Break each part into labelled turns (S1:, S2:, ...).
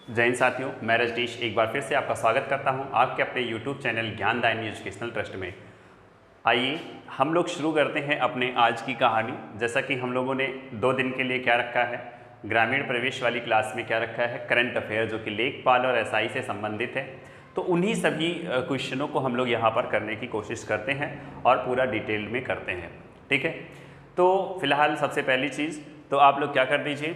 S1: जय हिंद साथियों, मैं रजनीश एक बार फिर से आपका स्वागत करता हूं आपके अपने YouTube चैनल ज्ञानदायिनी एजुकेशनल ट्रस्ट में। आइए हम लोग शुरू करते हैं अपने आज की कहानी। जैसा कि हम लोगों ने 2 दिन के लिए क्या रखा है, ग्रामीण प्रवेश वाली क्लास में क्या रखा है, करंट अफेयर जो कि लेखपाल और एसआई से संबंधित है। तो उन्हीं सभी क्वेश्चनों को हम लोग यहाँ पर करने की कोशिश करते हैं और पूरा डिटेल में करते हैं। ठीक है, तो फिलहाल सबसे पहली चीज़ तो आप लोग क्या कर दीजिए,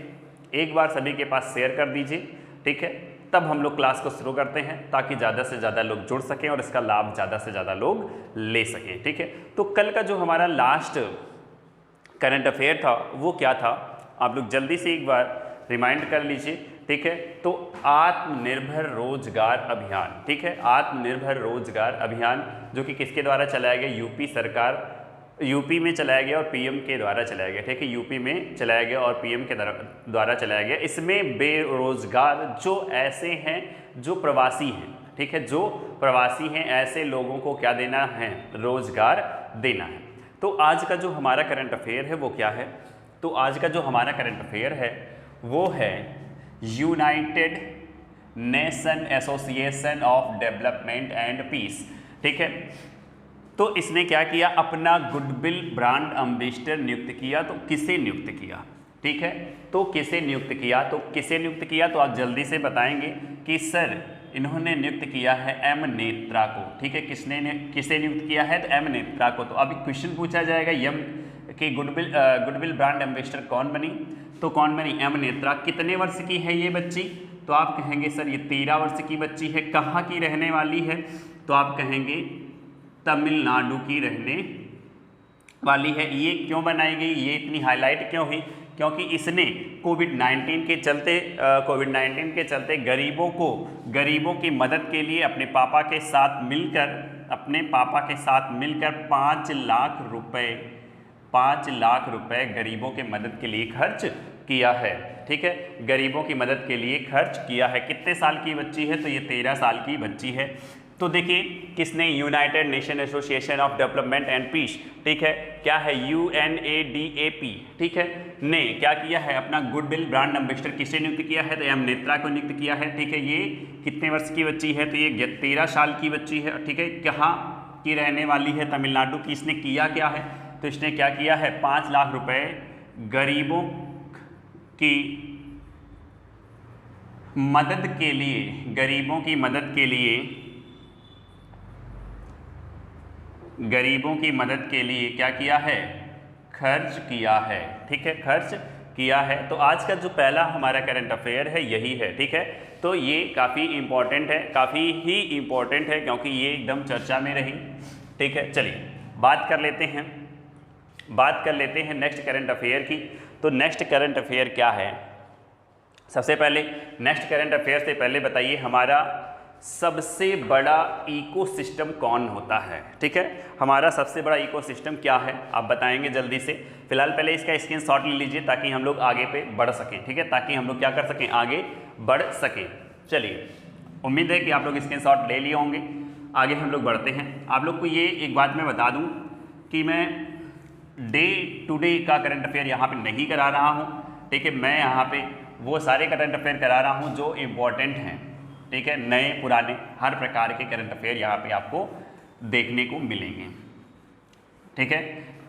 S1: एक बार सभी के पास शेयर कर दीजिए। ठीक है, तब हम लोग क्लास को शुरू करते हैं ताकि ज़्यादा से ज़्यादा लोग जुड़ सकें और इसका लाभ ज़्यादा से ज़्यादा लोग ले सकें। ठीक है, तो कल का जो हमारा लास्ट करंट अफेयर था वो क्या था, आप लोग जल्दी से एक बार रिमाइंड कर लीजिए। ठीक है, तो आत्मनिर्भर रोजगार अभियान। ठीक है, आत्मनिर्भर रोजगार अभियान जो कि किसके द्वारा चलाया गया, यूपी सरकार, यूपी में चलाया गया और पीएम के द्वारा चलाया गया। ठीक है, यूपी में चलाया गया और पीएम के द्वारा चलाया गया। इसमें बेरोजगार जो ऐसे हैं जो प्रवासी हैं, ठीक है, जो प्रवासी हैं ऐसे लोगों को क्या देना है, रोजगार देना है। तो आज का जो हमारा करंट अफेयर है वो क्या है, तो आज का जो हमारा करंट अफेयर है वो है United Nation Association of Development and Peace. ठीक है, तो इसने क्या किया, अपना गुडविल ब्रांड एम्बेसडर नियुक्त किया। तो किसे नियुक्त किया, ठीक है, तो किसे नियुक्त किया, तो किसे नियुक्त किया, तो आप जल्दी से बताएंगे कि सर इन्होंने नियुक्त किया है एम नेत्रा को। ठीक है, किसे नियुक्त किया है, तो एम नेत्रा को। तो अभी क्वेश्चन पूछा जाएगा यम कि गुडविल ब्रांड एम्बेसडर कौन बनी, तो कौन बनी, एम नेत्रा। कितने वर्ष की है ये बच्ची, तो आप कहेंगे सर ये 13 वर्ष की बच्ची है। कहाँ की रहने वाली है, तो आप कहेंगे तमिलनाडु की रहने वाली है। ये क्यों बनाई गई, ये इतनी हाईलाइट क्यों हुई, क्योंकि इसने कोविड-19 के चलते गरीबों की मदद के लिए अपने पापा के साथ मिलकर 5 लाख रुपए गरीबों के मदद के लिए खर्च किया है। ठीक है, गरीबों की मदद के लिए खर्च किया है। कितने साल की बच्ची है, तो ये 13 साल की बच्ची है। तो देखिए किसने, United Nation Association of Development and Peace, ठीक है, क्या है, UNADAP, ठीक है, ने क्या किया है, अपना गुडविल ब्रांड एम्बेसडर किसे नियुक्त किया है, तो एम नेत्रा को नियुक्त किया है। ठीक है, ये कितने वर्ष की बच्ची है, तो ये 13 साल की बच्ची है। ठीक है, कहाँ की रहने वाली है, तमिलनाडु की। इसने किया क्या है, तो इसने क्या किया है, 5 लाख रुपए गरीबों की मदद के लिए क्या किया है, खर्च किया है। ठीक है, खर्च किया है। तो आज का जो पहला हमारा करंट अफेयर है यही है। ठीक है, तो ये काफ़ी इम्पोर्टेंट है, काफ़ी ही इम्पोर्टेंट है क्योंकि ये एकदम चर्चा में रही। ठीक है, चलिए बात कर लेते हैं नेक्स्ट करंट अफेयर की। तो नेक्स्ट करंट अफेयर क्या है, सबसे पहले नेक्स्ट करंट अफेयर से पहले बताइए हमारा सबसे बड़ा इकोसिस्टम कौन होता है। ठीक है, हमारा सबसे बड़ा इकोसिस्टम क्या है, आप बताएंगे जल्दी से। फिलहाल पहले इसका स्क्रीनशॉट ले लीजिए ताकि हम लोग आगे पे बढ़ सकें। ठीक है, ताकि हम लोग क्या कर सकें, आगे बढ़ सकें। चलिए, उम्मीद है कि आप लोग स्क्रीनशॉट ले लिए होंगे। आगे हम लोग बढ़ते हैं। आप लोग को ये एक बात मैं बता दूँ कि मैं डे टू डे का करंट अफेयर यहाँ पे नहीं करा रहा हूँ। ठीक है, मैं यहाँ पे वो सारे करंट अफेयर करा रहा हूँ जो इम्पोर्टेंट हैं। ठीक है, नए पुराने हर प्रकार के करंट अफेयर यहाँ पे आपको देखने को मिलेंगे। ठीक है,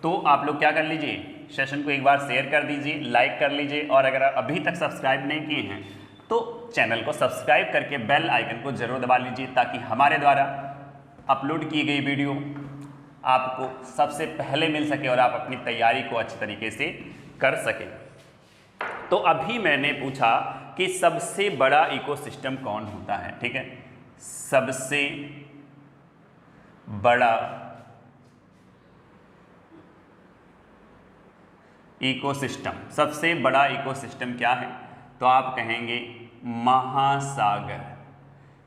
S1: तो आप लोग क्या कर लीजिए, सेशन को एक बार शेयर कर दीजिए, लाइक कर लीजिए, और अगर आप अभी तक सब्सक्राइब नहीं किए हैं तो चैनल को सब्सक्राइब करके बेल आइकन को जरूर दबा लीजिए ताकि हमारे द्वारा अपलोड की गई वीडियो आपको सबसे पहले मिल सके और आप अपनी तैयारी को अच्छी तरीके से कर सकें। तो अभी मैंने पूछा कि सबसे बड़ा इकोसिस्टम कौन होता है। ठीक है, सबसे बड़ा इकोसिस्टम क्या है, तो आप कहेंगे महासागर।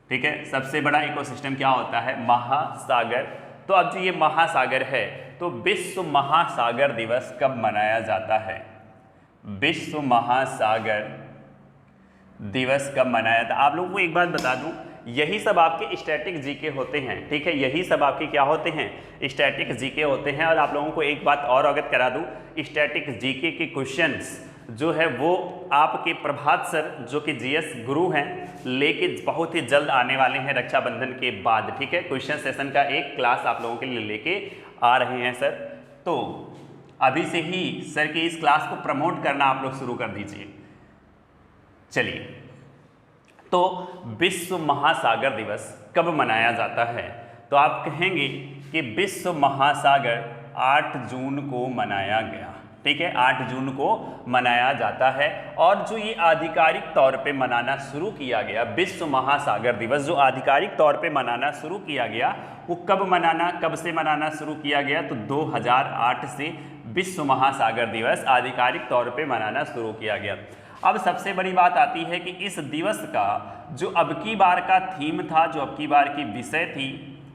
S1: ठीक है, सबसे बड़ा इकोसिस्टम क्या होता है, महासागर। तो अब जो ये महासागर है, तो विश्व महासागर दिवस कब मनाया जाता है, विश्व महासागर दिवस कब मनाया था। आप लोगों को एक बात बता दूं, यही सब आपके स्टैटिक जीके होते हैं। ठीक है, यही सब आपके क्या होते हैं, स्टैटिक जीके होते हैं। और आप लोगों को एक बात और अवगत करा दूं, स्टैटिक जीके के क्वेश्चंस जो है वो आपके प्रभात सर जो कि जीएस गुरु हैं लेके बहुत ही जल्द आने वाले हैं रक्षाबंधन के बाद। ठीक है, क्वेश्चन सेशन का एक क्लास आप लोगों के लिए लेके आ रहे हैं सर। तो अभी से ही सर की इस क्लास को प्रमोट करना आप लोग शुरू कर दीजिए। चलिए, तो विश्व महासागर दिवस कब मनाया जाता है? तो आप कहेंगे कि विश्व महासागर 8 जून को मनाया गया। ठीक है, 8 जून को मनाया जाता है। और जो ये आधिकारिक तौर पे मनाना शुरू किया गया, विश्व महासागर दिवस जो आधिकारिक तौर पे मनाना शुरू किया गया, वो कब से मनाना शुरू किया गया? तो 2008 से विश्व महासागर दिवस आधिकारिक तौर पे मनाना शुरू किया गया। अब सबसे बड़ी बात आती है कि इस दिवस का जो अब की बार का थीम था, जो अब की बार की विषय थी,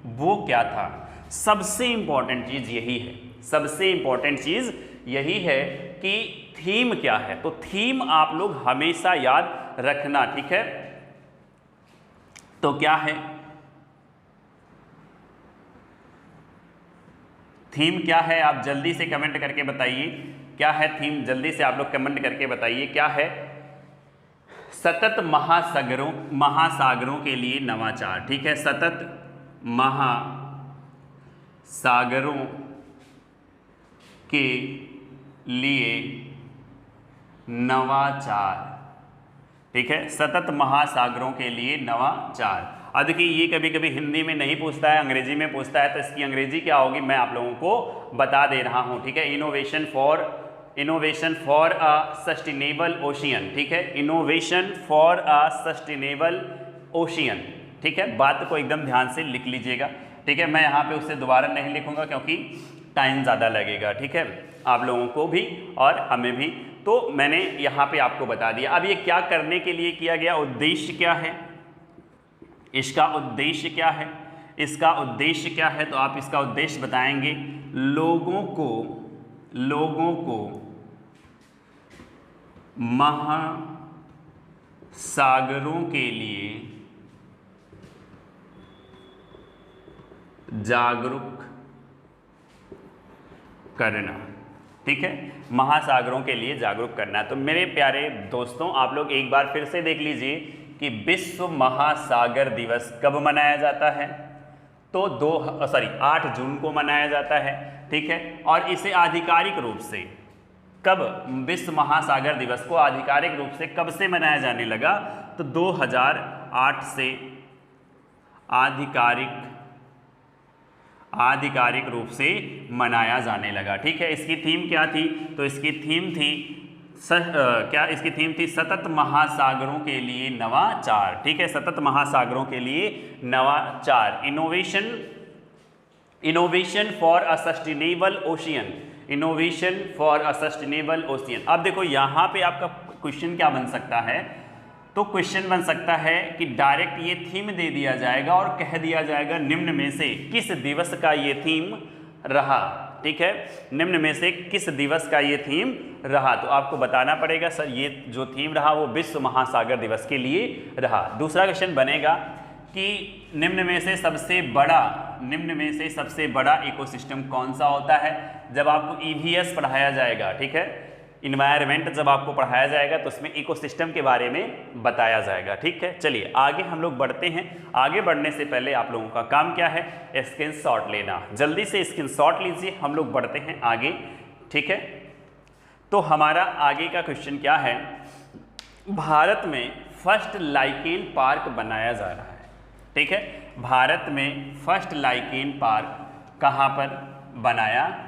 S1: वो क्या था? सबसे इंपॉर्टेंट चीज यही है, सबसे इंपॉर्टेंट चीज यही है कि थीम क्या है। तो थीम आप लोग हमेशा याद रखना। ठीक है, तो क्या है थीम? क्या है आप जल्दी से कमेंट करके बताइए, क्या है थीम? जल्दी से आप लोग कमेंट करके बताइए क्या है। सतत महासागरों के लिए नवाचार। ठीक है, सतत महासागरों के लिए नवाचार। ठीक है, सतत महासागरों के लिए नवाचार। अब देखिए, ये कभी कभी हिंदी में नहीं पूछता है, अंग्रेजी में पूछता है, तो इसकी अंग्रेजी क्या होगी मैं आप लोगों को बता दे रहा हूँ। ठीक है, innovation for a sustainable ocean. ठीक है, innovation for a sustainable ocean. ठीक है, बात को एकदम ध्यान से लिख लीजिएगा। ठीक है, मैं यहाँ पे उसे दोबारा नहीं लिखूंगा क्योंकि टाइम ज़्यादा लगेगा। ठीक है, आप लोगों को भी और हमें भी। तो मैंने यहाँ पे आपको बता दिया। अब ये क्या करने के लिए किया गया, उद्देश्य क्या है, इसका उद्देश्य क्या है, इसका उद्देश्य क्या है? तो आप इसका उद्देश्य बताएंगे, लोगों को महासागरों के लिए जागरूक करना। ठीक है, महासागरों के लिए जागरूक करना। तो मेरे प्यारे दोस्तों, आप लोग एक बार फिर से देख लीजिए कि विश्व महासागर दिवस कब मनाया जाता है? तो 8 जून को मनाया जाता है। ठीक है, और इसे आधिकारिक रूप से कब, विश्व महासागर दिवस को आधिकारिक रूप से कब से मनाया जाने लगा? तो 2008 से आधिकारिक रूप से मनाया जाने लगा। ठीक है, इसकी थीम क्या थी? तो इसकी थीम थी इसकी थीम थी सतत महासागरों के लिए नवाचार। ठीक है, सतत महासागरों के लिए नवाचार, innovation for a sustainable ocean, innovation for a sustainable ocean. अब देखो यहाँ पे आपका क्वेश्चन क्या बन सकता है? तो क्वेश्चन बन सकता है कि डायरेक्ट ये थीम दे दिया जाएगा और कह दिया जाएगा निम्न में से किस दिवस का ये थीम रहा। ठीक है, निम्न में से किस दिवस का ये थीम रहा? तो आपको बताना पड़ेगा सर ये जो थीम रहा वो विश्व महासागर दिवस के लिए रहा। दूसरा क्वेश्चन बनेगा कि निम्न में से सबसे बड़ा इकोसिस्टम कौन सा होता है? जब आपको ईवीएस पढ़ाया जाएगा, ठीक है, इन्वायरमेंट जब आपको पढ़ाया जाएगा तो उसमें इकोसिस्टम के बारे में बताया जाएगा। ठीक है, चलिए आगे हम लोग बढ़ते हैं। आगे बढ़ने से पहले आप लोगों का काम क्या है? स्क्रीनशॉट लेना। जल्दी से स्क्रीनशॉट लीजिए, हम लोग बढ़ते हैं आगे। ठीक है, तो हमारा आगे का क्वेश्चन क्या है? भारत में फर्स्ट लाइकेन पार्क बनाया जा रहा है। ठीक है, भारत में फर्स्ट लाइकेन पार्क कहाँ पर बनाया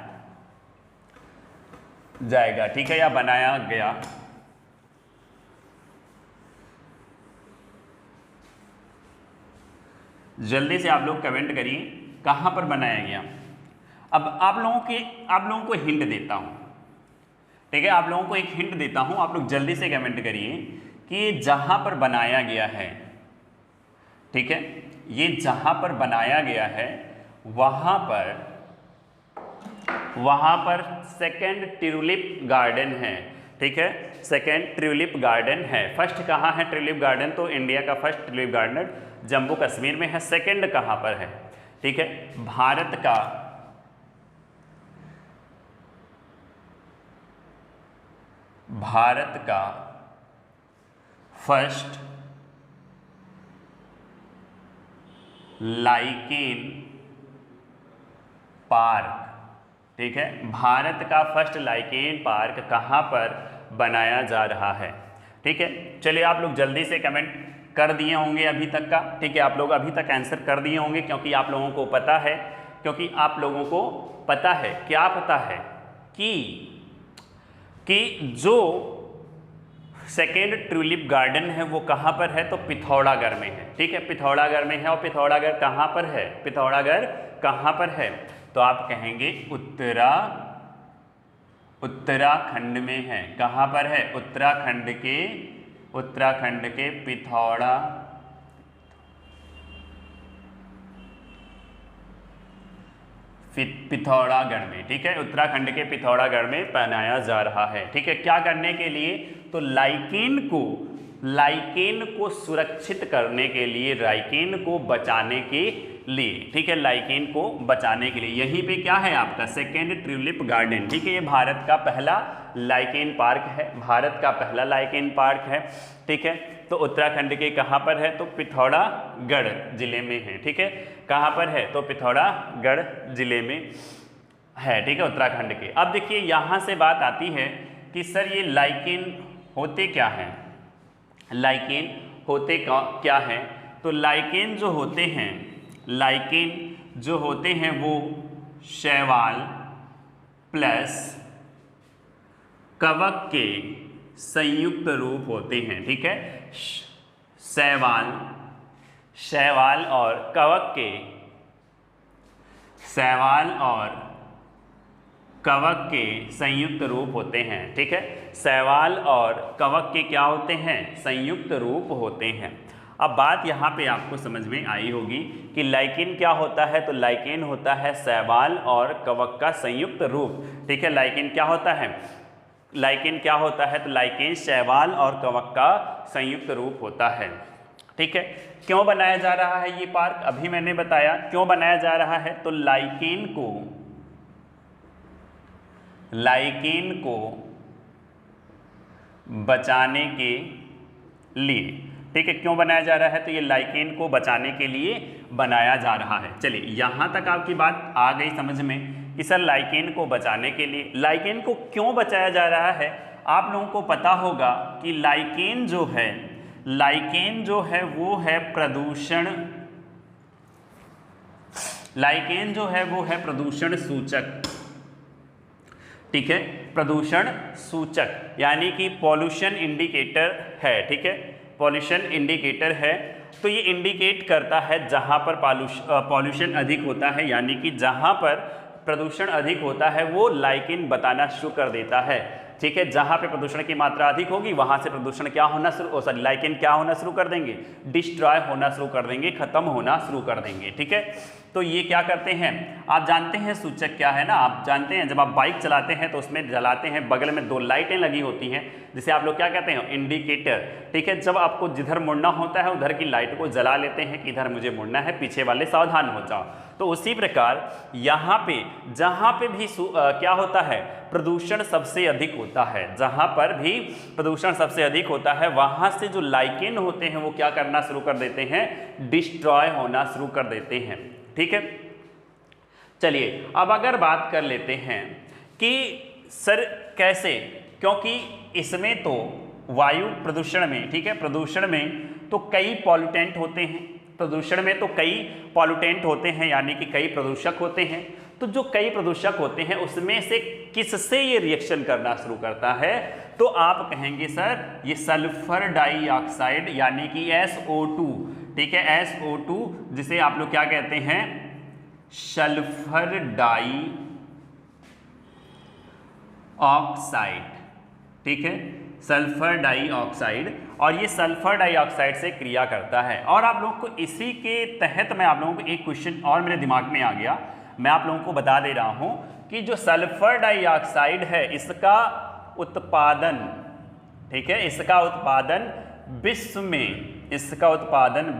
S1: जाएगा? ठीक है, या बनाया गया? जल्दी से आप लोग कमेंट करिए कहाँ पर बनाया गया। अब आप लोगों को हिंट देता हूँ। ठीक है, आप लोगों को एक हिंट देता हूँ, आप लोग जल्दी से कमेंट करिए कि जहाँ पर बनाया गया है, ठीक है, ये जहाँ पर बनाया गया है वहाँ पर सेकेंड ट्यूलिप गार्डन है। ठीक है, सेकेंड ट्यूलिप गार्डन है। फर्स्ट कहाँ है ट्यूलिप गार्डन? तो इंडिया का first tulip garden Jammu Kashmir में है। सेकेंड कहाँ पर है? ठीक है, भारत का भारत का फर्स्ट लाइकेन पार्क, ठीक है, भारत का फर्स्ट लाइकेन पार्क कहाँ पर बनाया जा रहा है। ठीक है, चलिए आप लोग जल्दी से कमेंट कर दिए होंगे अभी तक का, ठीक है, आप लोग अभी तक आंसर कर दिए होंगे क्योंकि आप लोगों को पता है, क्या पता है कि जो सेकेंड ट्यूलिप गार्डन है वो कहाँ पर है, तो पिथौरागढ़ में है। ठीक है, पिथौरागढ़ में है। और पिथौरागढ़ कहाँ पर है, पिथौरागढ़ कहाँ पर है, तो आप कहेंगे उत्तराखंड में है। कहाँ पर है, उत्तराखंड के पिथौरागढ़ में। ठीक है, उत्तराखंड के पिथौरागढ़ में बनाया जा रहा है। ठीक है, क्या करने के लिए, तो लाइकेन को सुरक्षित करने के लिए, लाइकेन को बचाने के लिए। ठीक है, लाइकेन को बचाने के लिए। यहीं पे क्या है आपका सेकेंड ट्यूलिप गार्डन। ठीक है, ये भारत का पहला लाइकेन पार्क है, भारत का पहला लाइकेन पार्क है। ठीक है, तो उत्तराखंड के कहाँ पर है, तो पिथौरागढ़ जिले में है। ठीक है, कहाँ पर है, तो पिथौरागढ़ जिले में है। ठीक है, उत्तराखंड के। अब देखिए यहाँ से बात आती है कि सर ये लाइकेन होते क्या हैं, लाइकेन होते क्या हैं, तो लाइकेन जो होते हैं वो शैवाल प्लस कवक के संयुक्त रूप होते हैं। ठीक है, शैवाल और कवक के संयुक्त रूप होते हैं। ठीक है, शैवाल और कवक के क्या होते हैं, संयुक्त रूप होते हैं। अब बात यहाँ पे आपको समझ में आई होगी कि लाइकेन क्या होता है, तो लाइकेन होता है शैवाल और कवक का संयुक्त रूप। ठीक है, लाइकेन क्या होता है, तो लाइकेन शैवाल और कवक का संयुक्त रूप होता है। ठीक है, क्यों बनाया जा रहा है ये पार्क, अभी मैंने बताया क्यों बनाया जा रहा है, तो लाइकेन को बचाने के लिए। ठीक है, क्यों बनाया जा रहा है, तो ये लाइकेन को बचाने के लिए बनाया जा रहा है। चलिए यहाँ तक आपकी बात आ गई समझ में कि सर लाइकेन को बचाने के लिए, लाइकेन को क्यों बचाया जा रहा है। आप लोगों को पता होगा कि लाइकेन जो है वो है प्रदूषण सूचक। ठीक है, प्रदूषण सूचक यानी कि पॉल्यूशन इंडिकेटर है। ठीक है, पॉल्यूशन इंडिकेटर है, तो ये इंडिकेट करता है जहाँ पर पॉल्यूशन अधिक होता है, यानी कि जहाँ पर प्रदूषण अधिक होता है वो लाइकेन बताना शुरू कर देता है। ठीक है, जहाँ पे प्रदूषण की मात्रा अधिक होगी वहाँ से प्रदूषण क्या होना लाइकेन क्या होना शुरू कर देंगे, डिस्ट्रॉय होना शुरू कर देंगे, खत्म होना शुरू कर देंगे। ठीक है, तो ये क्या करते हैं, आप जानते हैं सूचक क्या है ना, आप जानते हैं जब आप बाइक चलाते हैं तो उसमें जलाते हैं, बगल में 2 लाइटें लगी होती हैं जिसे आप लोग क्या कहते हैं, इंडिकेटर। ठीक है, जब आपको जिधर मुड़ना होता है उधर की लाइट को जला लेते हैं कि इधर मुझे मुड़ना है, पीछे वाले सावधान हो जाओ। तो उसी प्रकार यहाँ पे जहाँ पे भी क्या होता है, प्रदूषण सबसे अधिक होता है, जहाँ पर भी प्रदूषण सबसे अधिक होता है वहाँ से जो लाइकेन होते हैं वो क्या करना शुरू कर देते हैं, डिस्ट्रॉय होना शुरू कर देते हैं। ठीक है, चलिए अब अगर बात कर लेते हैं कि सर कैसे, क्योंकि इसमें तो वायु प्रदूषण में, ठीक है, प्रदूषण में तो कई पॉल्यूटेंट होते हैं, प्रदूषण में तो कई पॉल्यूटेंट होते हैं यानी कि कई प्रदूषक होते हैं। तो जो कई प्रदूषक होते हैं उसमें से किससे ये रिएक्शन करना शुरू करता है, तो आप कहेंगे सर ये सल्फर डाइऑक्साइड यानी कि SO2। ठीक है, SO2 जिसे आप लोग क्या कहते हैं, सल्फर डाइऑक्साइड। ठीक है, सल्फर डाइऑक्साइड, और ये सल्फर डाइऑक्साइड से क्रिया करता है। और आप लोगों को इसी के तहत मैं आप लोगों को एक क्वेश्चन और मेरे दिमाग में आ गया, मैं आप लोगों को बता दे रहा हूं कि जो सल्फर डाइऑक्साइड है इसका उत्पादन, ठीक है, इसका उत्पादन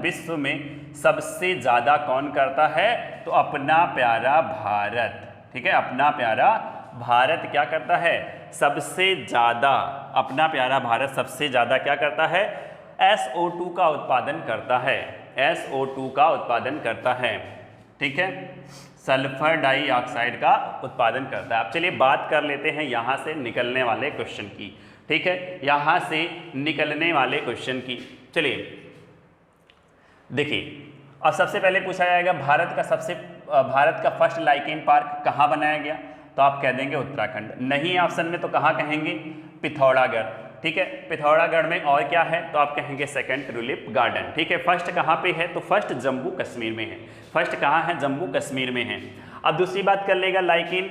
S1: विश्व में सबसे ज़्यादा कौन करता है, तो अपना प्यारा भारत। ठीक है, अपना प्यारा भारत क्या करता है, सबसे ज़्यादा, अपना प्यारा भारत सबसे ज़्यादा क्या करता है, SO2 का उत्पादन करता है, SO2 का उत्पादन करता है, ठीक है, सल्फर डाइऑक्साइड का उत्पादन करता है। अब चलिए बात कर लेते हैं यहाँ से निकलने वाले क्वेश्चन की, ठीक है, यहाँ से निकलने वाले क्वेश्चन की। चलिए देखिए, और सबसे पहले पूछा जाएगा भारत का फर्स्ट लाइकेन पार्क कहाँ बनाया गया, तो आप कह देंगे उत्तराखंड। नहीं ऑप्शन में तो कहाँ कहेंगे, पिथौरागढ़, ठीक है, पिथौरागढ़ में। और क्या है, तो आप कहेंगे सेकंड ट्यूलिप गार्डन, ठीक है। फर्स्ट कहाँ पे है, तो फर्स्ट जम्मू कश्मीर में है, फर्स्ट कहाँ है, जम्मू कश्मीर में है। अब दूसरी बात कर लेगा, लाइकेन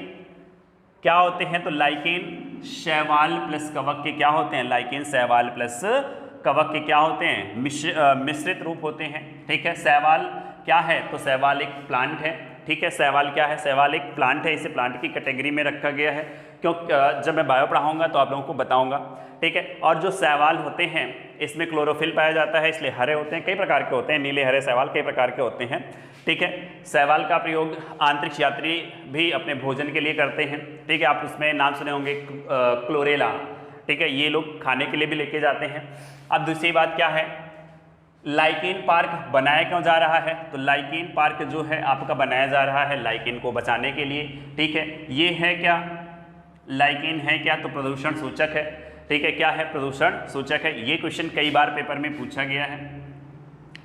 S1: क्या होते हैं, तो लाइकेन शैवाल प्लस कवक के क्या होते हैं, लाइकेन शैवाल प्लस कवक के क्या होते हैं, मिश्रित रूप होते हैं, ठीक है। शैवाल क्या है, तो शैवाल एक प्लांट है, ठीक है, शैवाल क्या है, शैवाल एक प्लांट है, इसे प्लांट की कैटेगरी में रखा गया है, क्योंकि जब मैं बायो पढ़ाऊंगा तो आप लोगों को बताऊंगा, ठीक है। और जो शैवाल होते हैं इसमें क्लोरोफिल पाया जाता है, इसलिए हरे होते हैं, कई प्रकार के होते हैं, नीले हरे शैवाल कई प्रकार के होते हैं, ठीक है। शैवाल का प्रयोग अंतरिक्ष यात्री भी अपने भोजन के लिए करते हैं, ठीक है, आप उसमें नाम सुने होंगे क्लोरेला, ठीक है, ये लोग खाने के लिए भी लेके जाते हैं। अब दूसरी बात क्या है, लाइकेन पार्क बनाया क्यों जा रहा है, तो लाइकेन पार्क जो है आपका बनाया जा रहा है लाइकेन को बचाने के लिए, ठीक है। ये है क्या, लाइकेन है क्या, तो प्रदूषण सूचक है, ठीक है, क्या है, प्रदूषण सूचक है। ये क्वेश्चन कई बार पेपर में पूछा गया है,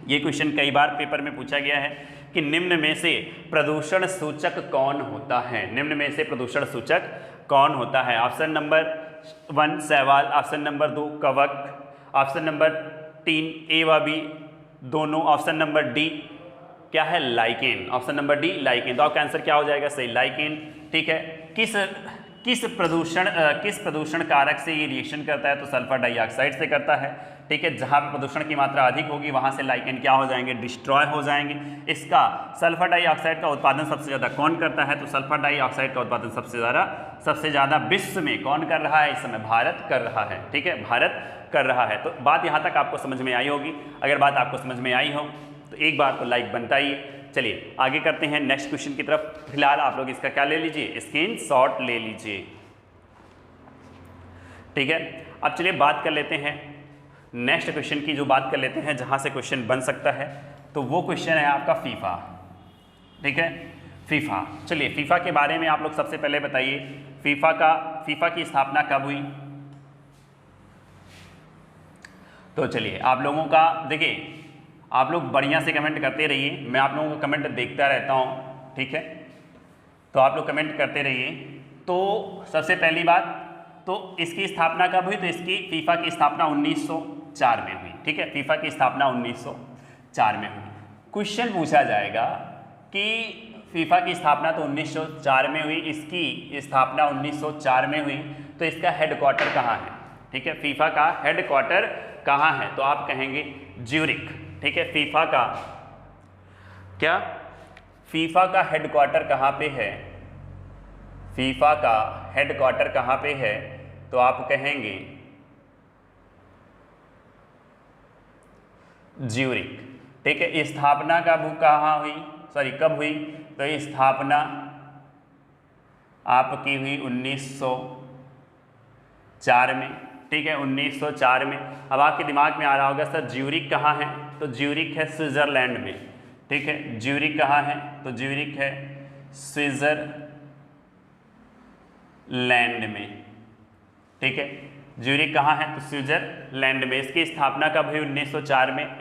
S1: ये क्वेश्चन कई बार पेपर में पूछा गया है कि निम्न में से प्रदूषण सूचक कौन होता है, निम्न में से प्रदूषण सूचक कौन होता है। ऑप्शन नंबर 1 शैवाल, ऑप्शन नंबर 2 कवक, ऑप्शन नंबर 3 ए व बी दोनों, ऑप्शन नंबर डी क्या है, lichen, option number D lichen. तो आपका आंसर क्या हो जाएगा, सही, लाइकेन, ठीक है। किस प्रदूषण कारक से ये रिएक्शन करता है, तो सल्फर डाइऑक्साइड से करता है, ठीक है। जहाँ पर प्रदूषण की मात्रा अधिक होगी वहाँ से लाइकेन क्या हो जाएंगे, डिस्ट्रॉय हो जाएंगे। इसका सल्फर डाइऑक्साइड का उत्पादन सबसे ज़्यादा कौन करता है, तो सल्फर डाइऑक्साइड का उत्पादन सबसे ज़्यादा विश्व में कौन कर रहा है, इस समय भारत कर रहा है, ठीक है, भारत कर रहा है। तो बात यहाँ तक आपको समझ में आई होगी। अगर बात आपको समझ में आई हो तो एक बार तो लाइक बनता ही है। चलिए आगे करते हैं नेक्स्ट क्वेश्चन की तरफ। फिलहाल आप लोग इसका क्या ले लीजिए, स्क्रीनशॉट ले लीजिए, ठीक है। अब चलिए बात कर लेते हैं नेक्स्ट क्वेश्चन की, जो बात कर लेते हैं जहाँ से क्वेश्चन बन सकता है, तो वो क्वेश्चन है आपका फीफा, ठीक है, फीफा। चलिए फीफा के बारे में आप लोग सबसे पहले बताइए, फीफा की स्थापना कब हुई। तो चलिए आप लोगों का देखिए, आप लोग बढ़िया से कमेंट करते रहिए, मैं आप लोगों का कमेंट देखता रहता हूँ, ठीक है, तो आप लोग कमेंट करते रहिए। तो सबसे पहली बात, तो इसकी स्थापना कब हुई, तो इसकी फीफा की स्थापना 1904 में हुई, ठीक है, फीफा की स्थापना 1904 में हुई। क्वेश्चन पूछा जाएगा कि फीफा की स्थापना तो 1904 में हुई, इसकी स्थापना 1904 में हुई, तो इसका हेडक्वार्टर कहाँ है, ठीक है, फीफा का हेडक्वार्टर कहाँ है, तो आप कहेंगे ज्यूरिख, ठीक है। फीफा का हेडक्वार्टर कहाँ पे है, फीफा का हेडक्वार्टर कहाँ पे है, तो आप कहेंगे ज्यूरिख, ठीक है। स्थापना कब हुई, तो स्थापना आपकी हुई 1904 में, ठीक है, 1904 में। अब आपके दिमाग में आ रहा होगा सर ज्यूरिख कहाँ है, तो ज्यूरिख है स्विट्जरलैंड में, ठीक है। ज्यूरिख कहाँ है, तो ज्यूरिख है स्विट्जरलैंड में, ठीक है। ज्यूरिख कहाँ है, तो स्विट्जरलैंड में। इसकी स्थापना कब हुई, 1904 में।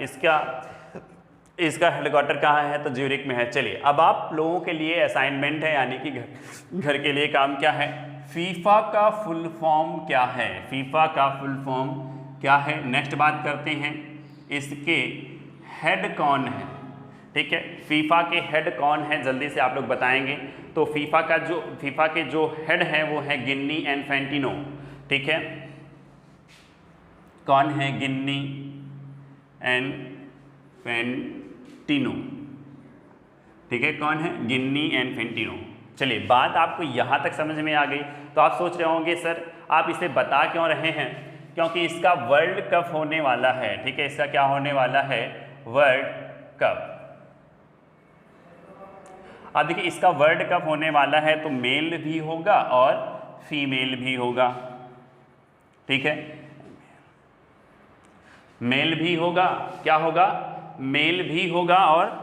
S1: इसका हेडक्वार्टर कहाँ है, तो ज्यूरिख में है। चलिए अब आप लोगों के लिए असाइनमेंट है, यानी कि घर के लिए काम क्या है, फीफा का फुल फॉर्म क्या है, फीफा का फुल फॉर्म क्या है। नेक्स्ट बात करते हैं इसके हेड कौन है, ठीक है, फीफा के हेड कौन है, जल्दी से आप लोग बताएंगे। तो फीफा के जो हेड है वो है गिन्नी इन्फैंटिनो, ठीक है। कौन है, गिन्नी इन्फैंटिनो, ठीक है, कौन है, गिन्नी इन्फैंटिनो। चलिए बात आपको यहाँ तक समझ में आ गई। तो आप सोच रहे होंगे सर आप इसे बता क्यों रहे हैं, क्योंकि इसका वर्ल्ड कप होने वाला है, ठीक है, इसका क्या होने वाला है, वर्ल्ड कप। अब देखिए इसका वर्ल्ड कप होने वाला है तो मेल भी होगा और फीमेल भी होगा, ठीक है, मेल भी होगा, क्या होगा, मेल भी होगा और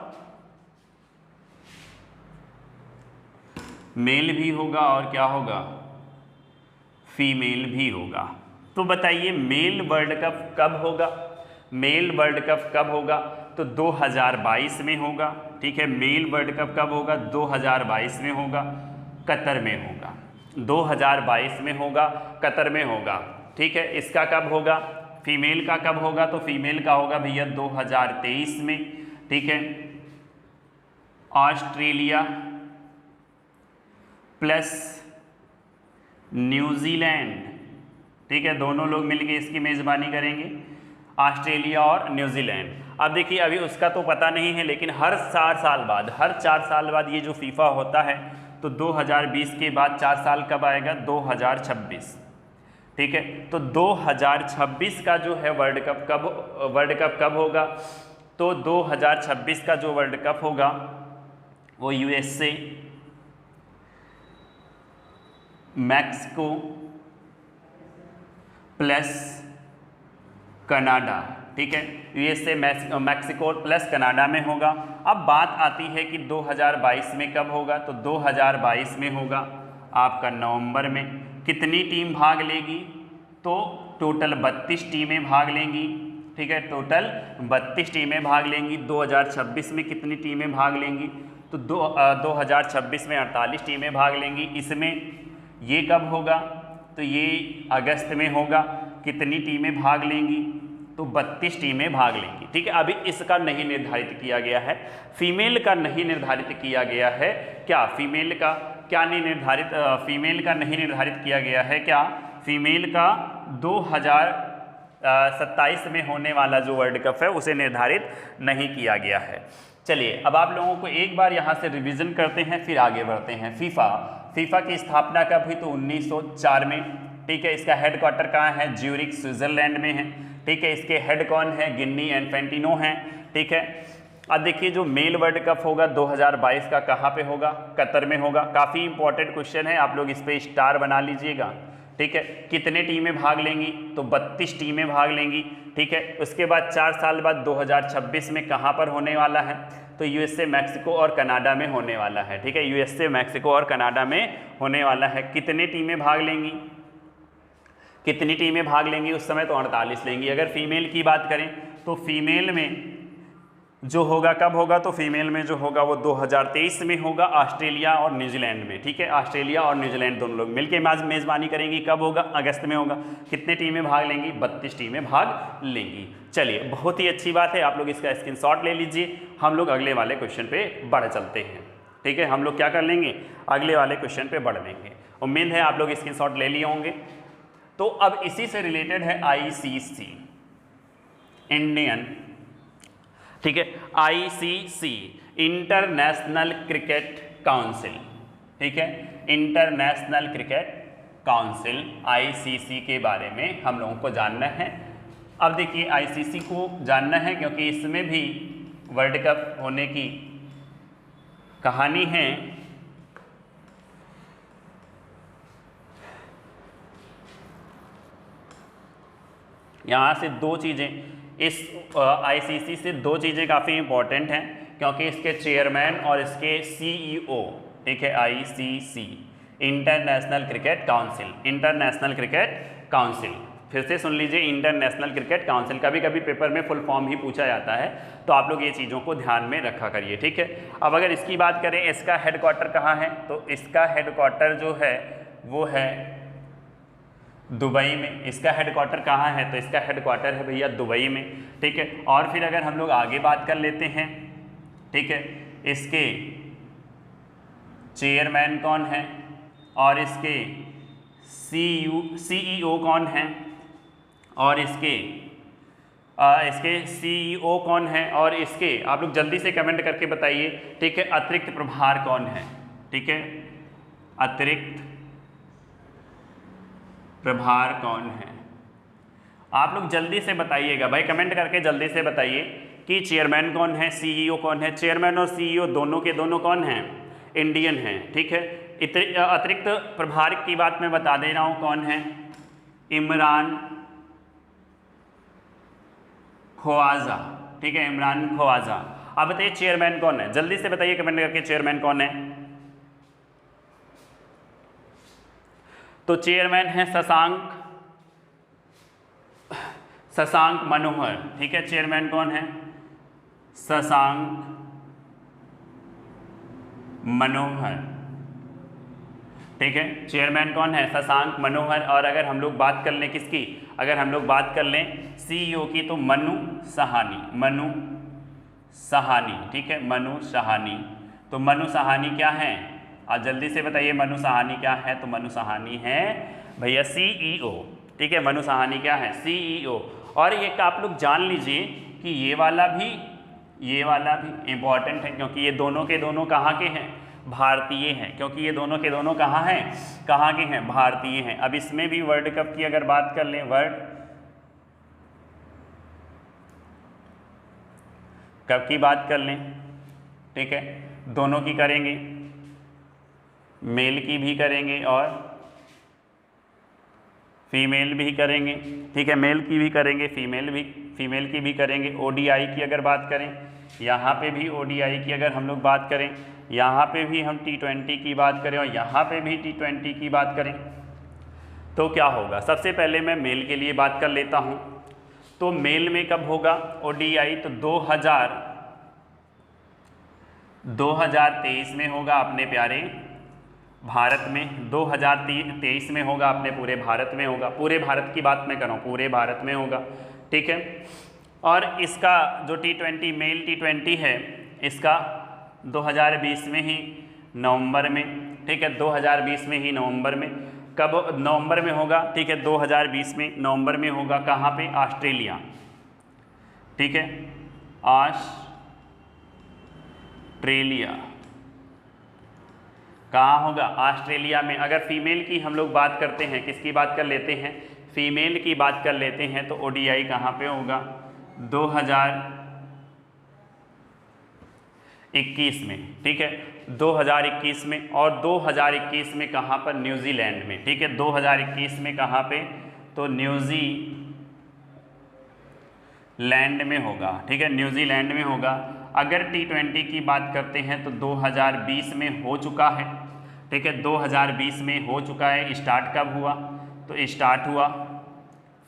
S1: मेल भी होगा और क्या होगा, फीमेल भी होगा। तो बताइए मेल वर्ल्ड कप कब होगा, मेल वर्ल्ड कप कब होगा, तो 2022 में होगा, ठीक है, मेल वर्ल्ड कप कब होगा, 2022 में होगा, कतर में होगा, 2022 में होगा, कतर में होगा, ठीक है। इसका कब होगा, फीमेल का कब होगा, तो फीमेल का होगा भैया 2023 में, ठीक है, ऑस्ट्रेलिया प्लस न्यूजीलैंड, ठीक है, दोनों लोग मिलके इसकी मेज़बानी करेंगे, ऑस्ट्रेलिया और न्यूजीलैंड। अब देखिए अभी उसका तो पता नहीं है, लेकिन हर 4 साल बाद, हर 4 साल बाद ये जो फीफा होता है, तो 2020 के बाद 4 साल कब आएगा, 2026, ठीक है। तो 2026 का जो है वर्ल्ड कप कब होगा, तो 2026 का जो वर्ल्ड कप होगा वो यूएसए, मैक्सिको प्लस कनाडा, ठीक है, यूएसए मैक्सिको प्लस कनाडा में होगा। अब बात आती है कि 2022 में कब होगा, तो 2022 में होगा आपका नवंबर में। कितनी टीम भाग लेगी, तो टोटल 32 टीमें भाग लेंगी, ठीक है, टोटल 32 टीमें भाग लेंगी। 2026 में कितनी टीमें भाग लेंगी, तो 2026 में 48 टीमें भाग लेंगी। इसमें ये कब होगा, तो ये अगस्त में होगा। कितनी टीमें भाग लेंगी, तो 32 टीमें भाग लेंगी, ठीक है। अभी इसका नहीं निर्धारित किया गया है, फीमेल का नहीं निर्धारित किया गया है, क्या फीमेल का क्या नहीं निर्धारित, फीमेल का नहीं निर्धारित किया गया है, क्या फीमेल का 2027 में होने वाला जो वर्ल्ड कप है उसे निर्धारित नहीं किया गया है। चलिए अब आप लोगों को एक बार यहाँ से रिवीजन करते हैं, फिर आगे बढ़ते हैं। फीफा की स्थापना कब हुई, तो 1904 में, ठीक है। इसका हेडक्वार्टर कहाँ है, ज्यूरिख स्विट्जरलैंड में है, ठीक है। इसके हेड कौन है, गिन्नी इन्फेंटिनो हैं, ठीक है। अब देखिए जो मेल वर्ल्ड कप होगा 2022 का कहाँ पे होगा, कतर में होगा। काफ़ी इंपॉर्टेंट क्वेश्चन है, आप लोग इस पर स्टार बना लीजिएगा, ठीक है। कितने टीमें भाग लेंगी, तो 32 टीमें भाग लेंगी, ठीक है। उसके बाद 4 साल बाद 2026 में कहाँ पर होने वाला है, तो यूएसए, मैक्सिको और कनाडा में होने वाला है, ठीक है। यूएसए, मैक्सिको और कनाडा में होने वाला है। कितने टीमें भाग लेंगी, कितनी टीमें भाग लेंगी उस समय, तो 48 लेंगी। अगर फीमेल की बात करें तो फीमेल में जो होगा कब होगा, तो फीमेल में जो होगा वो 2023 में होगा, ऑस्ट्रेलिया और न्यूजीलैंड में, ठीक है। ऑस्ट्रेलिया और न्यूजीलैंड दोनों लोग मिलकर मेज़बानी करेंगी। कब होगा, अगस्त में होगा। कितने टीमें भाग लेंगी, 32 टीमें भाग लेंगी। चलिए बहुत ही अच्छी बात है, आप लोग इसका स्क्रीनशॉट ले लीजिए। हम लोग अगले वाले क्वेश्चन पे बढ़ चलते हैं, ठीक है। हम लोग क्या कर लेंगे, अगले वाले क्वेश्चन पे बढ़ लेंगे। उम्मीद है आप लोग स्क्रीनशॉट ले लिए होंगे। तो अब इसी से रिलेटेड है ICC, इंडियन, ठीक है, ICC इंटरनेशनल क्रिकेट काउंसिल, ठीक है, इंटरनेशनल क्रिकेट काउंसिल ICC के बारे में हम लोगों को जानना है। अब देखिए ICC को जानना है क्योंकि इसमें भी वर्ल्ड कप होने की कहानी है। यहाँ से दो चीज़ें, इस ICC से दो चीज़ें काफ़ी इंपॉर्टेंट हैं क्योंकि इसके चेयरमैन और इसके CEO, ठीक है, ICC international cricket council, international cricket council. फिर से सुन लीजिए, इंटरनेशनल क्रिकेट काउंसिल। कभी कभी पेपर में फुल फॉर्म ही पूछा जाता है, तो आप लोग ये चीज़ों को ध्यान में रखा करिए, ठीक है। अब अगर इसकी बात करें, इसका हेडक्वार्टर कहाँ है, तो इसका हेडक्वार्टर जो है वो है दुबई में। इसका हेडक्वार्टर कहाँ है, तो इसका हेडक्वार्टर है भैया दुबई में, ठीक है। और फिर अगर हम लोग आगे बात कर लेते हैं, ठीक है, इसके चेयरमैन कौन है और इसके CEO कौन है और इसके CEO कौन है और इसके, आप लोग जल्दी से कमेंट करके बताइए, ठीक है, अतिरिक्त प्रभार कौन है, ठीक है, अतिरिक्त प्रभार कौन है। आप लोग जल्दी से बताइएगा भाई, कमेंट करके जल्दी से बताइए कि चेयरमैन कौन है, CEO कौन है। चेयरमैन और CEO दोनों के दोनों कौन हैं, इंडियन हैं, ठीक है। अतिरिक्त प्रभार की बात मैं बता दे रहा हूँ, कौन है? इमरान ख्वाजा, ठीक है, इमरान ख्वाजा। अब बताइए चेयरमैन कौन है, जल्दी से बताइए कमेंट करके चेयरमैन कौन है। तो चेयरमैन है शशांक मनोहर, ठीक है। चेयरमैन कौन है? शशांक मनोहर, ठीक है। चेयरमैन कौन है? शशांक मनोहर। और अगर हम लोग बात कर लें किसकी, अगर हम लोग बात कर लें सीईओ की, तो मनु सहानी, ठीक है, मनु सहानी। तो मनु सहानी क्या है? आप जल्दी से बताइए मनु सहानी क्या है? तो मनु सहानी है भैया सीईओ, ठीक है। मनु सहानी क्या है? सीईओ। और ये आप लोग जान लीजिए कि ये वाला भी इम्पॉर्टेंट है, क्योंकि ये दोनों के दोनों कहाँ के हैं? भारतीय हैं, क्योंकि ये दोनों के दोनों कहाँ हैं? कहाँ के हैं? भारतीय हैं। अब इसमें भी वर्ल्ड कप की अगर बात कर लें, वर्ल्ड कप की बात कर लें, ठीक है, दोनों की करेंगे, मेल की भी करेंगे और फीमेल भी करेंगे, ठीक है। मेल की भी करेंगे, फीमेल की भी करेंगे। ओडीआई की अगर बात करें, यहाँ पे भी ओडीआई की अगर हम लोग बात करें, यहाँ पे भी हम T20 की बात करें और यहाँ पे भी T20 की बात करें, तो क्या होगा? सबसे पहले मैं मेल के लिए बात कर लेता हूँ। तो मेल में कब होगा ओडीआई? तो 2023 में होगा अपने प्यारे भारत में, 2023 में होगा अपने पूरे भारत में होगा। पूरे भारत की बात मैं कर रहा हूँ, पूरे भारत में होगा, ठीक है। और इसका जो T20 मेल T20 है, इसका 2020 में ही नवंबर में, ठीक है, 2020 में ही नवंबर में। कब नवंबर में होगा? ठीक है, 2020 में नवंबर में होगा। कहाँ पे? ऑस्ट्रेलिया, ठीक है, ऑस्ट्रेलिया। कहाँ होगा? ऑस्ट्रेलिया में। अगर फीमेल की हम लोग बात करते हैं, किसकी बात कर लेते हैं? फीमेल की बात कर लेते हैं, तो ओडीआई कहाँ पे होगा? 2021 में, ठीक है, 2021 में। और 2021 में कहाँ पर? न्यूजीलैंड में, ठीक है। 2021 में कहाँ पे? तो न्यूजीलैंड में होगा, ठीक है, न्यूजीलैंड में होगा। अगर T20 की बात करते हैं तो 2020 में हो चुका है, ठीक है, 2020 में हो चुका है। स्टार्ट कब हुआ? तो स्टार्ट हुआ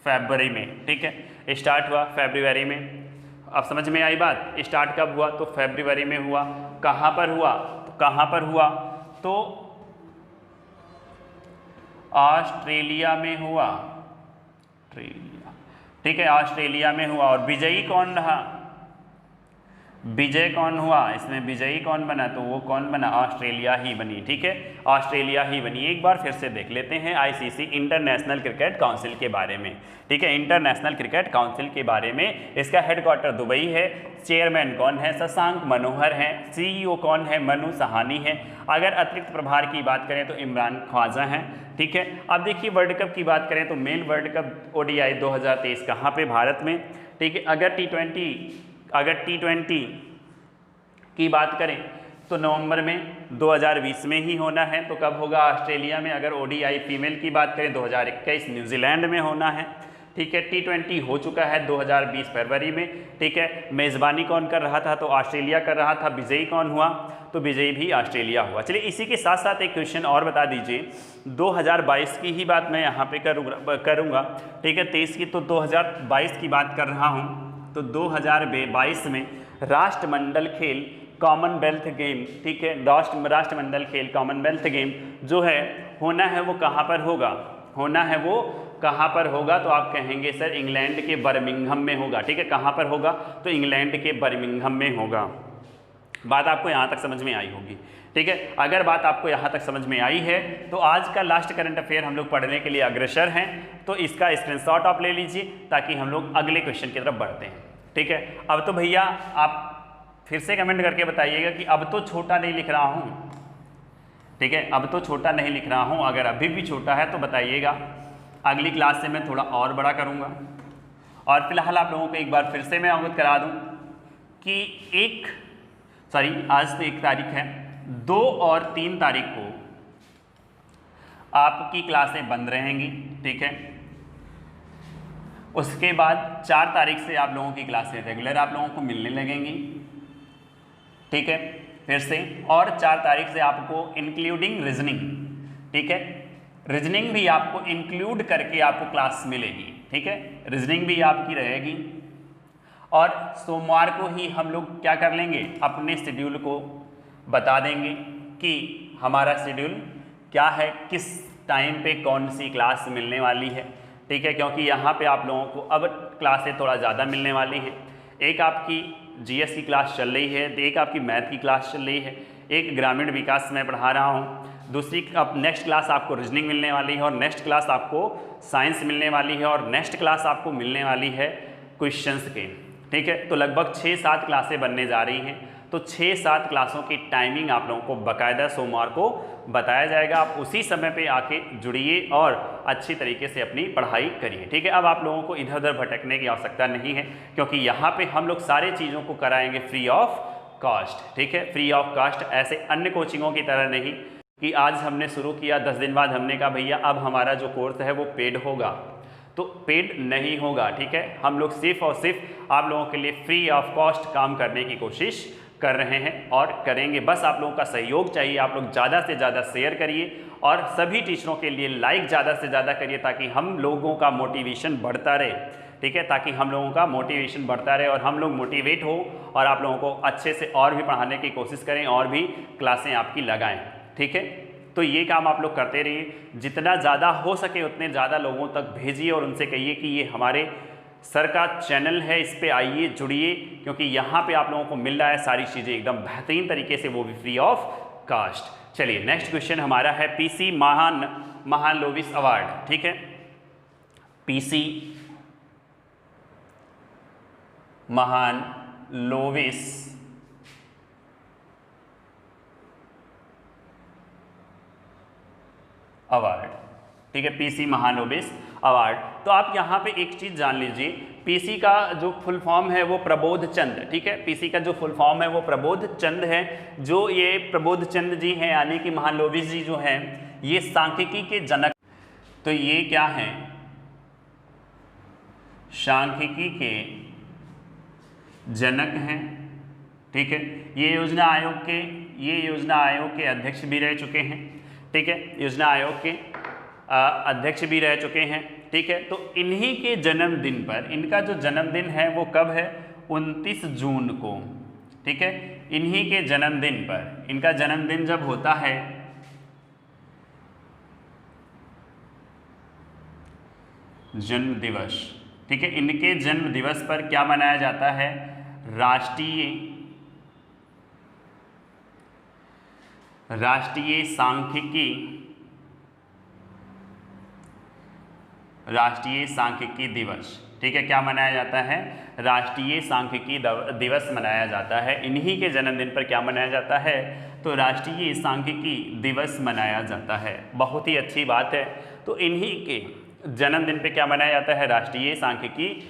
S1: फरवरी में, ठीक है, स्टार्ट हुआ फरवरी में। अब समझ में आई बात? स्टार्ट कब हुआ? तो फरवरी में हुआ। कहाँ पर हुआ? तो कहाँ पर हुआ? तो ऑस्ट्रेलिया में हुआ, ठीक है, ऑस्ट्रेलिया में हुआ। और विजयी कौन रहा? विजय कौन हुआ इसमें? विजयी कौन बना? तो वो कौन बना? ऑस्ट्रेलिया ही बनी, ठीक है, ऑस्ट्रेलिया ही बनी। एक बार फिर से देख लेते हैं आईसीसी इंटरनेशनल क्रिकेट काउंसिल के बारे में, ठीक है, इंटरनेशनल क्रिकेट काउंसिल के बारे में। इसका हेडक्वार्टर दुबई है। चेयरमैन कौन है? शशांक मनोहर हैं। सीईओ कौन है? मनु सहानी है। अगर अतिरिक्त प्रभार की बात करें तो इमरान ख्वाजा हैं, ठीक है। अब देखिए वर्ल्ड कप की बात करें तो मेन वर्ल्ड कप ओडीआई 2023 कहाँ पे? भारत में, ठीक है। अगर T20 की बात करें तो नवंबर में 2020 में ही होना है। तो कब होगा? ऑस्ट्रेलिया में। अगर ओडीआई फीमेल की बात करें 2021 न्यूजीलैंड में होना है, ठीक है। T20 हो चुका है 2020 फरवरी में, ठीक है। मेज़बानी कौन कर रहा था? तो ऑस्ट्रेलिया कर रहा था। विजयी कौन हुआ? तो विजयी भी ऑस्ट्रेलिया हुआ। चलिए इसी के साथ साथ एक क्वेश्चन और बता दीजिए। 2022 की ही बात मैं यहाँ पे करूँगा, ठीक है। 23 की तो 2022 की बात कर रहा हूँ। तो 2022 में राष्ट्रमंडल खेल कॉमनवेल्थ गेम, ठीक है, राष्ट्रमंडल खेल कॉमनवेल्थ गेम जो है होना है वो कहाँ पर होगा? होना है वो कहाँ पर होगा? तो आप कहेंगे सर इंग्लैंड के बर्मिंघम में होगा, ठीक है। कहाँ पर होगा? तो इंग्लैंड के बर्मिंघम में होगा। बात आपको यहाँ तक समझ में आई होगी, ठीक है। अगर बात आपको यहाँ तक समझ में आई है तो आज का लास्ट करंट अफेयर हम लोग पढ़ने के लिए अग्रसर हैं। तो इसका स्क्रीनशॉट आप ले लीजिए ताकि हम लोग अगले क्वेश्चन की तरफ बढ़ते हैं, ठीक है। अब तो भैया आप फिर से कमेंट करके बताइएगा कि अब तो छोटा नहीं लिख रहा हूँ, ठीक है, अब तो छोटा नहीं लिख रहा हूँ। अगर अभी भी छोटा है तो बताइएगा, अगली क्लास से मैं थोड़ा और बड़ा करूँगा। और फिलहाल आप लोगों को एक बार फिर से मैं अवगत करा दूँ कि आज तो 1 तारीख है, 2 और 3 तारीख को आपकी क्लासें बंद रहेंगी, ठीक है। उसके बाद 4 तारीख से आप लोगों की क्लासें रेगुलर आप लोगों को मिलने लगेंगी, ठीक है। फिर से और 4 तारीख से आपको इंक्लूडिंग रीजनिंग, ठीक है, रीजनिंग भी आपको इंक्लूड करके आपको क्लास मिलेगी, ठीक है, रीजनिंग भी आपकी रहेगी। और सोमवार को ही हम लोग क्या कर लेंगे, अपने शेड्यूल को बता देंगे कि हमारा शेड्यूल क्या है, किस टाइम पे कौन सी क्लास मिलने वाली है, ठीक है। क्योंकि यहाँ पे आप लोगों को अब क्लासें थोड़ा ज़्यादा मिलने वाली हैं। एक आपकी जीएस की क्लास चल रही है, एक आपकी मैथ की क्लास चल रही है, एक ग्रामीण विकास मैं पढ़ा रहा हूँ, दूसरी अब नेक्स्ट क्लास आपको रीजनिंग मिलने वाली है, और नेक्स्ट क्लास आपको साइंस मिलने वाली है, और नेक्स्ट क्लास आपको मिलने वाली है क्वेश्चंस के, ठीक है। तो लगभग 6-7 क्लासें बनने जा रही हैं। तो 6-7 क्लासों की टाइमिंग आप लोगों को बाकायदा सोमवार को बताया जाएगा। आप उसी समय पे आके जुड़िए और अच्छी तरीके से अपनी पढ़ाई करिए, ठीक है। अब आप लोगों को इधर उधर भटकने की आवश्यकता नहीं है, क्योंकि यहाँ पे हम लोग सारे चीज़ों को कराएंगे फ्री ऑफ कॉस्ट, ठीक है, फ्री ऑफ कॉस्ट। ऐसे अन्य कोचिंगों की तरह नहीं कि आज हमने शुरू किया 10 दिन बाद हमने कहा भैया अब हमारा जो कोर्स है वो पेड होगा, तो पेड नहीं होगा, ठीक है। हम लोग सिर्फ और सिर्फ आप लोगों के लिए फ्री ऑफ कॉस्ट काम करने की कोशिश कर रहे हैं और करेंगे। बस आप लोगों का सहयोग चाहिए। आप लोग ज़्यादा से ज़्यादा शेयर करिए और सभी टीचरों के लिए लाइक ज़्यादा से ज़्यादा करिए, ताकि हम लोगों का मोटिवेशन बढ़ता रहे, ठीक है, ताकि हम लोगों का मोटिवेशन बढ़ता रहे और हम लोग मोटिवेट हो और आप लोगों को अच्छे से और भी पढ़ाने की कोशिश करें और भी क्लासें आपकी लगाएं, ठीक है। तो ये काम आप लोग करते रहिए, जितना ज़्यादा हो सके उतने ज़्यादा लोगों तक भेजिए और उनसे कहिए कि ये हमारे सर का चैनल है, इस पे आइए, जुड़िए, क्योंकि यहाँ पे आप लोगों को मिल रहा है सारी चीज़ें एकदम बेहतरीन तरीके से, वो भी फ्री ऑफ कास्ट। चलिए नेक्स्ट क्वेश्चन हमारा है पीसी महालनोबिस अवार्ड, ठीक है, पीसी महालनोबिस अवार्ड, ठीक है, पीसी महालनोबिस अवार्ड। तो आप यहाँ पे एक चीज़ जान लीजिए, पीसी का जो फुल फॉर्म है वो प्रबोध चंद, ठीक है, पीसी का जो फुल फॉर्म है वो प्रबोध चंद है। जो ये प्रबोध चंद जी हैं यानी कि महालनोबिस जी जो हैं, ये सांख्यिकी के जनक। तो ये क्या हैं, सांख्यिकी के जनक हैं, ठीक है। ये योजना आयोग के अध्यक्ष भी रह चुके हैं, ठीक है, योजना आयोग के अध्यक्ष भी रह चुके हैं, ठीक है। तो इन्हीं के जन्मदिन पर, इनका जो जन्मदिन है वो कब है, 29 जून को, ठीक है। इन्हीं के जन्मदिन पर, इनका जन्मदिन जब होता है जन्म दिवस, ठीक है, इनके जन्म दिवस पर क्या मनाया जाता है, राष्ट्रीय सांख्यिकी दिवस, ठीक है। क्या मनाया जाता है, राष्ट्रीय सांख्यिकी दिवस मनाया जाता है। इन्हीं के जन्मदिन पर क्या मनाया जाता है, तो राष्ट्रीय सांख्यिकी दिवस मनाया जाता है। बहुत ही अच्छी बात है। तो इन्हीं के जन्मदिन पे क्या मनाया जाता है, राष्ट्रीय सांख्यिकी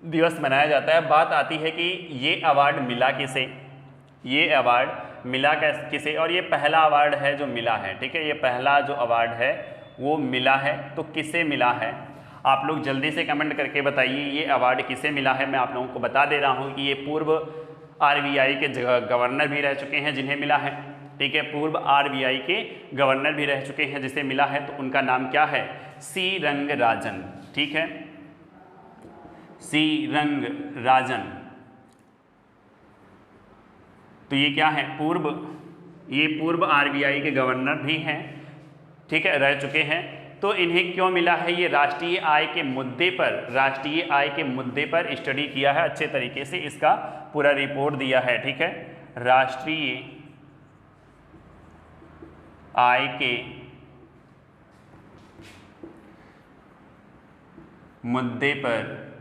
S1: दिवस मनाया जाता है। बात आती है कि ये अवार्ड मिला किसे, ये अवार्ड मिला किसे, और ये पहला अवार्ड है जो मिला है, ठीक है, ये पहला जो अवार्ड है वो मिला है। तो किसे मिला है, आप लोग जल्दी से कमेंट करके बताइए ये अवार्ड किसे मिला है। मैं आप लोगों को बता दे रहा हूँ कि ये पूर्व आरबीआई के गवर्नर भी रह चुके हैं जिन्हें मिला है, ठीक है, पूर्व आरबीआई के गवर्नर भी रह चुके हैं जिसे मिला है। तो उनका नाम क्या है, सी रंगराजन, ठीक है, सी रंगराजन। तो ये क्या है, ये पूर्व आरबीआई के गवर्नर भी हैं, ठीक है, रह चुके हैं। तो इन्हें क्यों मिला है, ये राष्ट्रीय आय के मुद्दे पर स्टडी किया है, अच्छे तरीके से इसका पूरा रिपोर्ट दिया है, ठीक है, राष्ट्रीय आय के मुद्दे पर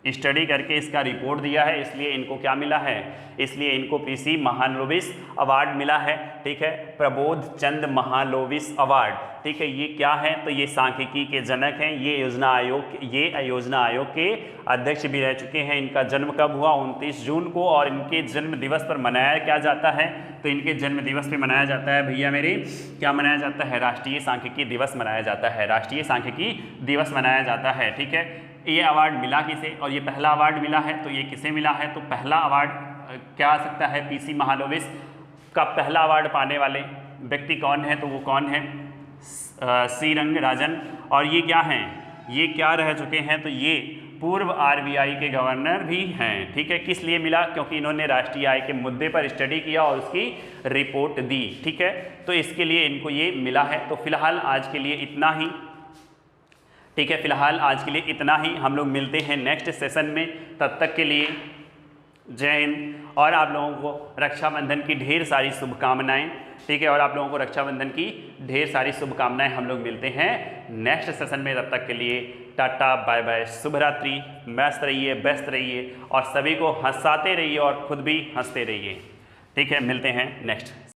S1: स्टडी करके इसका रिपोर्ट दिया है, इसलिए इनको क्या मिला है, इसलिए इनको पीसी महालोविस अवार्ड मिला है। ठीक है, प्रबोध चंद महालोविस अवार्ड। ठीक है, ये क्या है, तो ये सांख्यिकी के जनक हैं, ये योजना आयोग के अध्यक्ष भी रह चुके हैं। इनका जन्म कब हुआ, 29 जून को, और इनके जन्म दिवस पर मनाया क्या जाता है, तो इनके जन्म दिवस पर मनाया जाता है भैया मेरे, क्या मनाया जाता है, राष्ट्रीय सांख्यिकी दिवस मनाया जाता है, राष्ट्रीय सांख्यिकी दिवस मनाया जाता है। ठीक है, ये अवार्ड मिला किसे, और ये पहला अवार्ड मिला है, तो ये किसे मिला है, तो पहला अवार्ड क्या आ सकता है, पीसी महालोविस का पहला अवार्ड पाने वाले व्यक्ति कौन है, तो वो कौन है, सी रंगराजन। और ये क्या हैं, ये क्या रह चुके हैं, तो ये पूर्व आरबीआई के गवर्नर भी हैं। ठीक है, किस लिए मिला, क्योंकि इन्होंने राष्ट्रीय आय के मुद्दे पर स्टडी किया और उसकी रिपोर्ट दी। ठीक है, तो इसके लिए इनको ये मिला है। तो फिलहाल आज के लिए इतना ही। ठीक है, फिलहाल आज के लिए इतना ही, हम लोग मिलते हैं नेक्स्ट सेशन में, तब तक के लिए जय हिंद। और आप लोगों को रक्षाबंधन की ढेर सारी शुभकामनाएं। ठीक है, और आप लोगों को रक्षाबंधन की ढेर सारी शुभकामनाएं। हम लोग मिलते हैं नेक्स्ट सेशन में, तब तक के लिए टाटा बाय बाय, शुभ रात्रि, मस्त रहिए, व्यस्त रहिए और सभी को हंसाते रहिए और खुद भी हंसते रहिए। ठीक है, मिलते हैं नेक्स्ट।